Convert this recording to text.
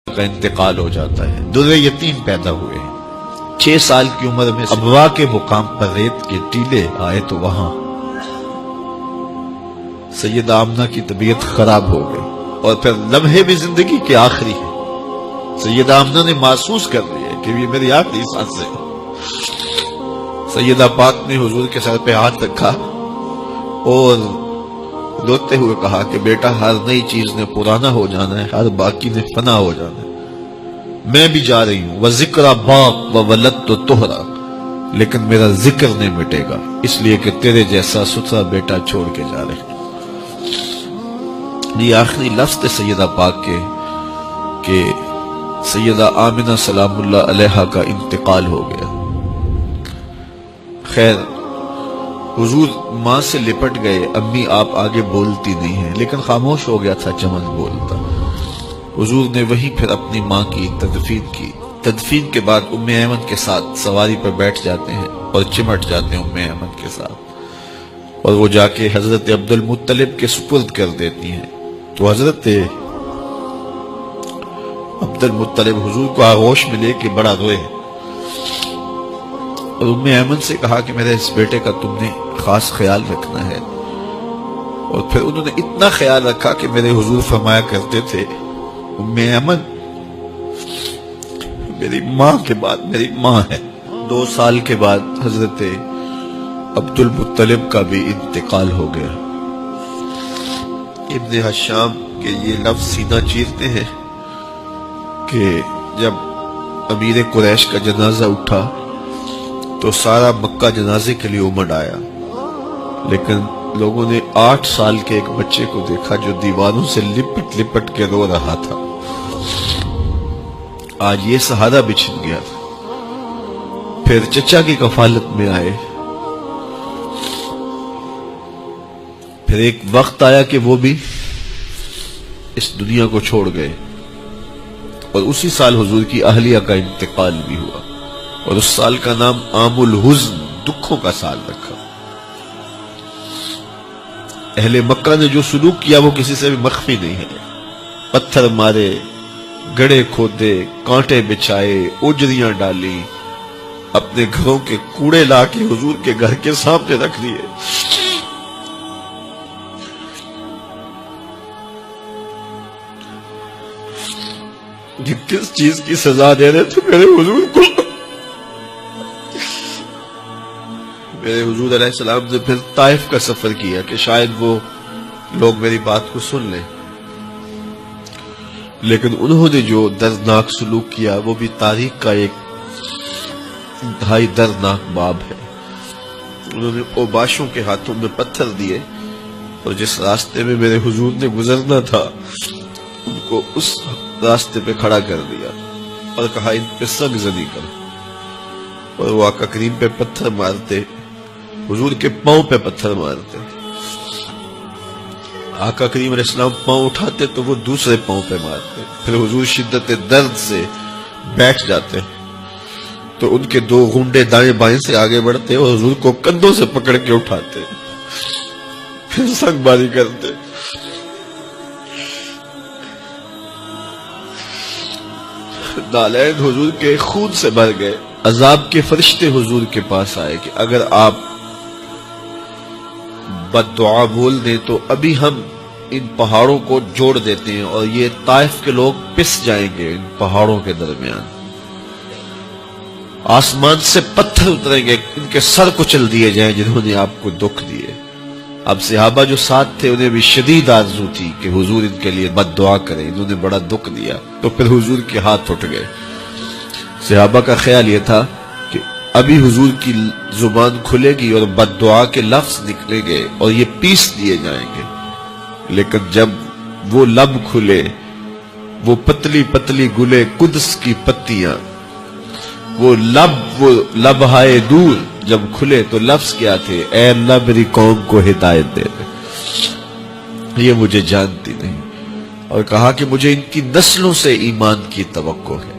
کا انتقال ہو جاتا ہے، در یتیم پیدا ہوئے، 6 سال کی عمر میں ابوا کے مقام پر ریت کے ٹیلے آئے تو وہاں سیدہ آمنہ کی طبیعت خراب ہو گئی، اور پھر لمحے بھی زندگی کے آخری ہے، سیدہ آمنہ نے محسوس کر لیا کہ یہ میری آخری سانس ہے۔ سیدہ پاک نے حضور کے سر پہ ہاتھ رکھا اور روتے ہوئے کہا کہ بیٹا، ہر نئی چیز نے پرانا ہو جانا ہے، ہر باقی نے فنا ہو جانا ہے، میں بھی جا رہی ہوں، وَذِكْرَ بَاق وَوَلَدْتُ طُهْرًا، لیکن میرا ذکر نہیں مٹے گا، اس لیے کہ تیرے جیسا ستھرا بیٹا چھوڑ کے جا رہے ہیں۔ یہ آخری لفظ تھے سیدہ پاک کے کہ سیدہ آمنہ سلام اللہ علیہا کا انتقال ہو گیا۔ خیر، حضور ماں سے لپٹ گئے، امی آپ آگے بولتی نہیں ہیں، لیکن خاموش ہو گیا تھا چمن بولتا۔ حضور نے وہی پھر اپنی ماں کی تدفین کی۔ تدفین کے بعد ام ایمن کے ساتھ سواری پر بیٹھ جاتے ہیں اور چمٹ جاتے ہیں ام ایمن کے ساتھ، اور وہ جا کے حضرت عبد المطلب کے سپرد کر دیتی ہیں۔ تو حضرت عبد المطلب حضور کو آغوش میں لے کے بڑا روئے، اور ام ایمن سے کہا کہ میرے اس بیٹے کا تم نے خاص خیال رکھنا ہے۔ اور پھر انہوں نے اتنا خیال رکھا کہ میرے حضور فرمایا کرتے تھے، ام ایمن میری ماں کے بعد میری ماں ہے۔ 2 سال کے بعد حضرت عبد المطلب کا بھی انتقال ہو گیا۔ ابن حشام کے یہ لفظ سینہ چیرتے ہیں کہ جب امیر قریش کا جنازہ اٹھا تو سارا مکہ جنازے کے لیے امڑ آیا، لیکن لوگوں نے 8 سال کے ایک بچے کو دیکھا جو دیواروں سے لپٹ لپٹ کے رو رہا تھا۔ آج یہ سہارا بچھن گیا تھا۔ پھر چچا کی کفالت میں آئے، پھر ایک وقت آیا کہ وہ بھی اس دنیا کو چھوڑ گئے، اور اسی سال حضور کی اہلیہ کا انتقال بھی ہوا، اور اس سال کا نام عام الحزن، دکھوں کا سال رکھا۔ اہل مکہ نے جو سلوک کیا وہ کسی سے بھی مخفی نہیں ہے، پتھر مارے، گڑھے کھودے، کانٹے بچھائے، اجریاں ڈالی، اپنے گھروں کے کوڑے لا کے حضور کے گھر کے سامنے رکھ دیے۔ یہ کس چیز کی سزا دے رہے تھے میرے حضور کو؟ میرے حضور علیہ السلام نے پھر طائف کا سفر کیا کہ شاید وہ لوگ میری بات کو سن لیں، لیکن انہوں نے جو دردناک سلوک کیا وہ بھی تاریخ کا ایک انتہائی دردناک باب ہے۔ انہوں نے اوباشوں کے ہاتھوں میں پتھر دیے، اور جس راستے میں میرے حضور نے گزرنا تھا ان کو اس راستے پہ کھڑا کر دیا اور کہا ان پہ سنگ زنی کرو، اور وہ آقا کریم پہ پتھر مارتے، حضور کے پاؤں پہ پتھر مارتے۔ آقا کریم علیہ السلام پاؤں اٹھاتے تو وہ دوسرے پاؤں پہ مارتے، پھر حضور شدت درد سے بیٹھ جاتے تو ان کے 2 گھنڈے دائیں بائیں سے آگے بڑھتے اور حضور کو کندھوں سے پکڑ کے اٹھاتے، پھر سنگ باری کرتے۔ نالین حضور کے خون سے بھر گئے۔ عذاب کے فرشتے حضور کے پاس آئے کہ اگر آپ بد دعا بول دیں تو ابھی ہم ان پہاڑوں کو جوڑ دیتے ہیں اور یہ طائف کے لوگ پس جائیں گے ان پہاڑوں کے درمیان، آسمان سے پتھر اتریں گے، ان کے سر کچل دیے جائیں جنہوں نے آپ کو دکھ دیے۔ اب صحابہ جو ساتھ تھے انہیں بھی شدید آرزو تھی کہ حضور ان کے لیے بد دعا کرے، انہوں نے بڑا دکھ دیا، تو پھر حضور کے ہاتھ اٹھ گئے۔ صحابہ کا خیال یہ تھا کہ ابھی حضور کی زبان کھلے گی اور بد دعا کے لفظ نکلیں گے اور یہ پیس دیے جائیں گے، لیکن جب وہ لب کھلے، وہ پتلی پتلی گلے قدس کی پتیاں، وہ لب ہائے دور جب کھلے تو لفظ کیا تھے؟ اے اللہ میری قوم کو ہدایت دے دے، یہ مجھے جانتی نہیں، اور کہا کہ مجھے ان کی نسلوں سے ایمان کی توقع ہے۔